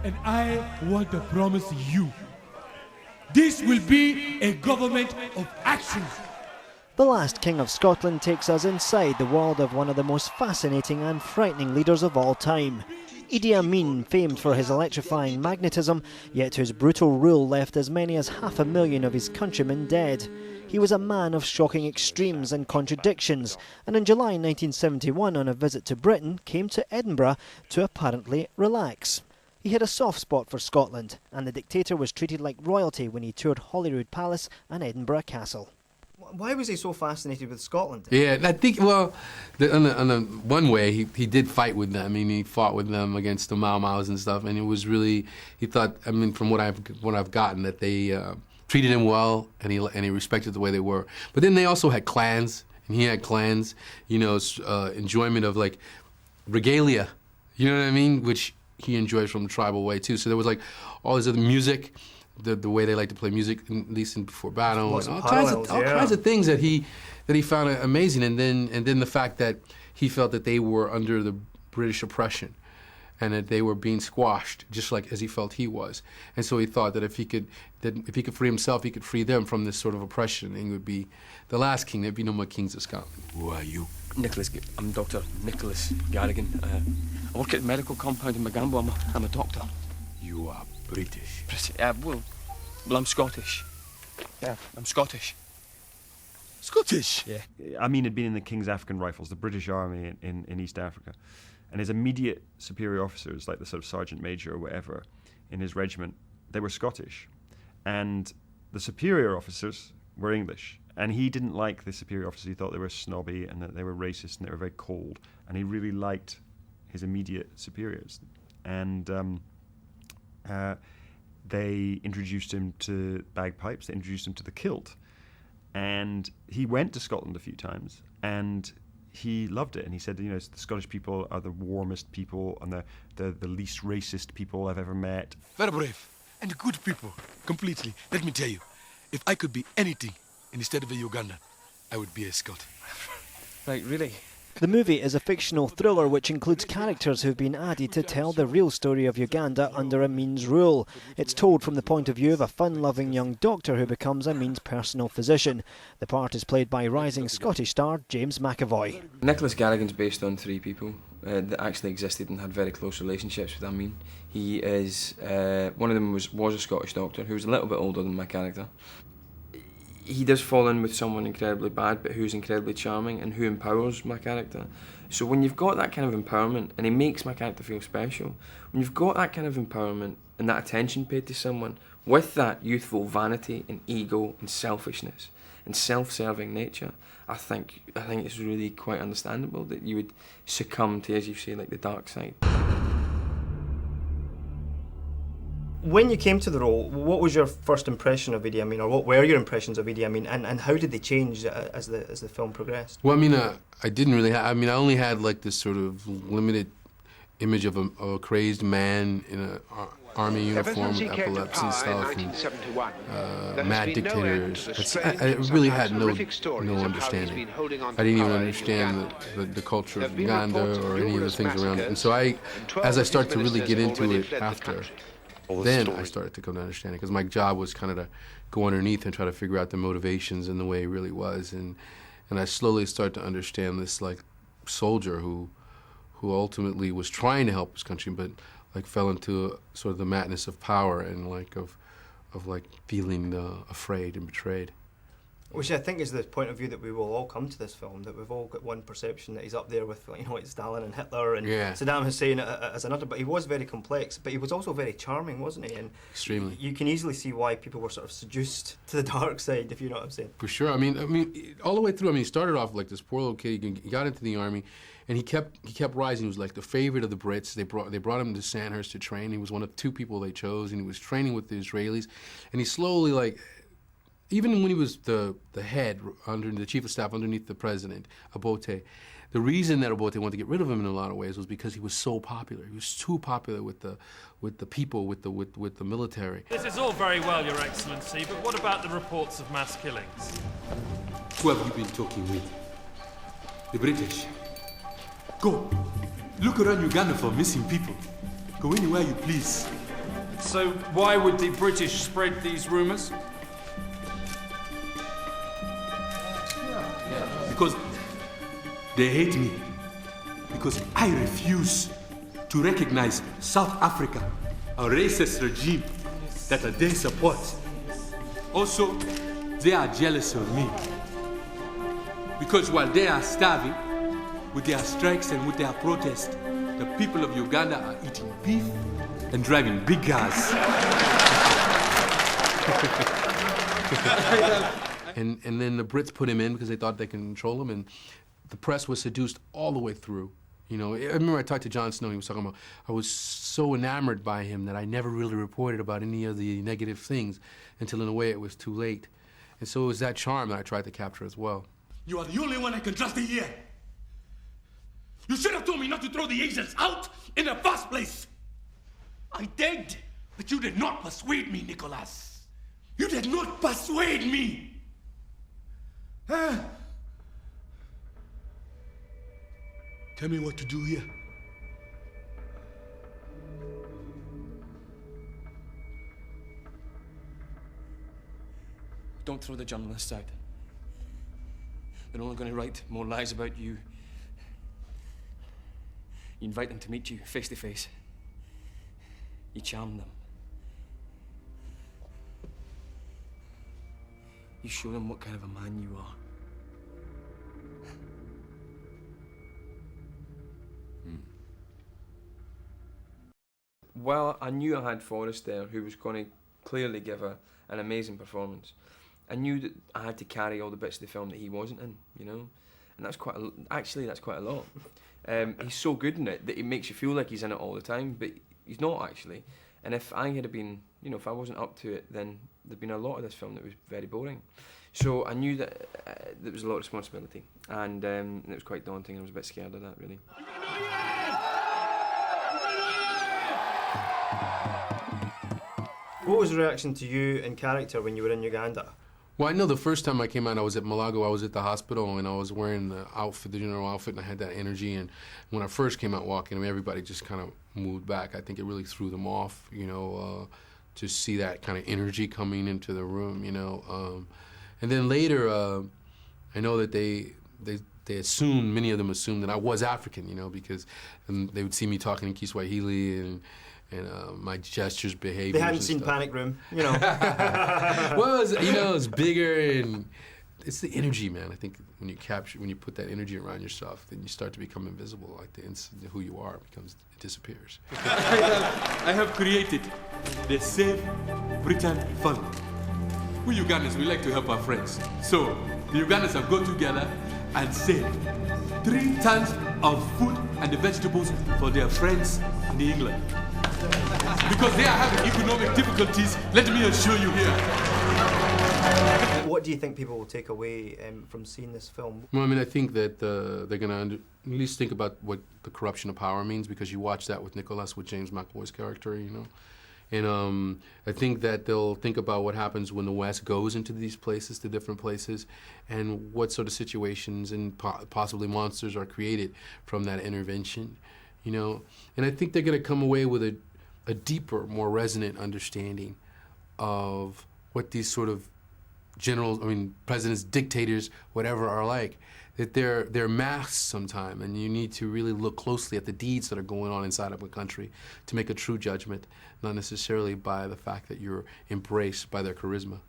And I want to promise you, this will be a government of action. The Last King of Scotland takes us inside the world of one of the most fascinating and frightening leaders of all time. Idi Amin, famed for his electrifying magnetism, yet whose brutal rule left as many as 500,000 of his countrymen dead. He was a man of shocking extremes and contradictions, and in July 1971, on a visit to Britain, came to Edinburgh to apparently relax. He had a soft spot for Scotland, and the dictator was treated like royalty when he toured Holyrood Palace and Edinburgh Castle. Why was he so fascinated with Scotland? Yeah, I think, well, one way, he did fight with them. I mean, he fought with them against the Mau Maus and stuff, and it was really, he thought, I mean, from what I've gotten, that they treated him well, and he respected the way they were. But then they also had clans, and he had clans, you know, enjoyment of, like, regalia, you know what I mean, which he enjoyed from the tribal way, too. So there was, like, all this other music, the way they like to play music, at least in before battle, and all kinds of things that he found amazing, and then the fact that he felt that they were under the British oppression, and that they were being squashed, just like as he felt he was, and so he thought that if he could free himself, he could free them from this sort of oppression, and he would be the last king. There'd be no more kings of Scotland. Who are you? I'm Dr. Nicholas Garrigan. I work at the medical compound in McAvoy. I'm a doctor. You are British. Well, I'm Scottish. Yeah, I'm Scottish. Scottish? Yeah. Amin had been in the King's African Rifles, the British Army in East Africa. And his immediate superior officers, like the sort of sergeant major or whatever in his regiment, they were Scottish. And the superior officers were English. And he didn't like the superior officers. He thought they were snobby and that they were racist and they were very cold. And he really liked his immediate superiors. And they introduced him to bagpipes, they introduced him to the kilt. And he went to Scotland a few times, and he loved it. And he said, you know, the Scottish people are the warmest people and the least racist people I've ever met. Very brave and good people, completely. Let me tell you, if I could be anything instead of a Ugandan, I would be a Scot. Right, really? The movie is a fictional thriller which includes characters who've been added to tell the real story of Uganda under Amin's rule. It's told from the point of view of a fun-loving young doctor who becomes Amin's personal physician. The part is played by rising Scottish star James McAvoy. Nicholas Garrigan's based on 3 people that actually existed and had very close relationships with Amin. He is, one of them was a Scottish doctor who was a little bit older than my character. He does fall in with someone incredibly bad, but who's incredibly charming and who empowers my character. So when you've got that kind of empowerment, and he makes my character feel special, when you've got that kind of empowerment and that attention paid to someone with that youthful vanity and ego and selfishness and self-serving nature, I think it's really quite understandable that you would succumb to, as you say, like the dark side. When you came to the role, what was your first impression of Idi Amin, or what were your impressions of Idi Amin, and how did they change as the film progressed? Well, I mean, I didn't really I only had like this sort of limited image of a crazed man in an army uniform with epilepsy and stuff, and mad dictators. I really had no understanding. I didn't even understand the culture of Uganda or any of the things around it. And so as I started to really get into it after, then I started to come to understand it, because my job was kind of to go underneath and try to figure out the motivations and the way he really was, and I slowly started to understand this like soldier who ultimately was trying to help his country, but like fell into sort of the madness of power and like of like feeling afraid and betrayed. Which I think is the point of view that we will all come to this film, that we've all got one perception that he's up there with, you know, like Stalin and Hitler and Saddam Hussein as another, but he was very complex, but he was also very charming, wasn't he? And extremely. You can easily see why people were sort of seduced to the dark side, if you know what I'm saying. For sure. I mean, all the way through. I mean, he started off like this poor little kid. He got into the army, and he kept rising. He was like the favorite of the Brits. They brought him to Sandhurst to train. He was one of 2 people they chose, and he was training with the Israelis, and he slowly like. Even when he was the head, under the chief of staff underneath the president, Obote, the reason that Obote wanted to get rid of him in a lot of ways was because he was so popular. He was too popular with the people, with the military. This is all very well, Your Excellency, but what about the reports of mass killings? Who have you been talking with? The British. Go. Look around Uganda for missing people. Go anywhere you please. So why would the British spread these rumours? Because they hate me. Because I refuse to recognize South Africa, a racist regime that they support. Also, they are jealous of me. Because while they are starving, with their strikes and with their protests, the people of Uganda are eating beef and driving big cars. And then the Brits put him in because they thought they could control him, and the press was seduced all the way through. You know, I remember I talked to Jon Snow, he was talking about, I was so enamored by him that I never really reported about any of the negative things until in a way it was too late. And so it was that charm that I tried to capture as well. You are the only one I can trust here. You should have told me not to throw the Asians out in the first place. I did, but you did not persuade me, Nicholas. You did not persuade me. Tell me what to do here. Don't throw the journalists out. They're only going to write more lies about you. You invite them to meet you face to face. You charm them. You show them what kind of a man you are. Well, I knew I had Forrest there, who was going to clearly give an amazing performance. I knew that I had to carry all the bits of the film that he wasn't in, you know? And that's quite a lot. He's so good in it that it makes you feel like he's in it all the time, but he's not actually. And if I had been, you know, if I wasn't up to it, then there'd been a lot of this film that was very boring. So I knew that there was a lot of responsibility, and it was quite daunting, and I was a bit scared of that, really. What was the reaction to you in character when you were in Uganda? Well, I know the first time I came out, I was at Malago, I was at the hospital, and I was wearing the outfit, the general outfit, and I had that energy. And when I first came out walking, I mean, everybody just kind of moved back. I think it really threw them off, you know, to see that kind of energy coming into the room, you know. And then later, I know that they assumed, many of them assumed that I was African, you know, because they would see me talking in Kiswahili and my gestures, behaviors. They hadn't seen Panic Room, you know. Well, it's bigger, and it's the energy, man. I think when you put that energy around yourself, then you start to become invisible. Like who you are it disappears. I have created the Save Britain Fund. We Ugandans, we like to help our friends. So the Ugandans have got together and saved 3 tons of food and the vegetables for their friends in England. Because they are having economic difficulties, let me assure you here. What do you think people will take away from seeing this film? Well, I mean, I think that they're going to at least think about what the corruption of power means, because you watch that with Nicholas, with James McAvoy's character, you know. And I think that they'll think about what happens when the West goes into these places, to different places, and what sort of situations and possibly monsters are created from that intervention, you know. And I think they're going to come away with a deeper, more resonant understanding of what these sort of generals, I mean, presidents, dictators, whatever, are like. That they're masked sometime, and you need to really look closely at the deeds that are going on inside of a country to make a true judgment, not necessarily by the fact that you're embraced by their charisma.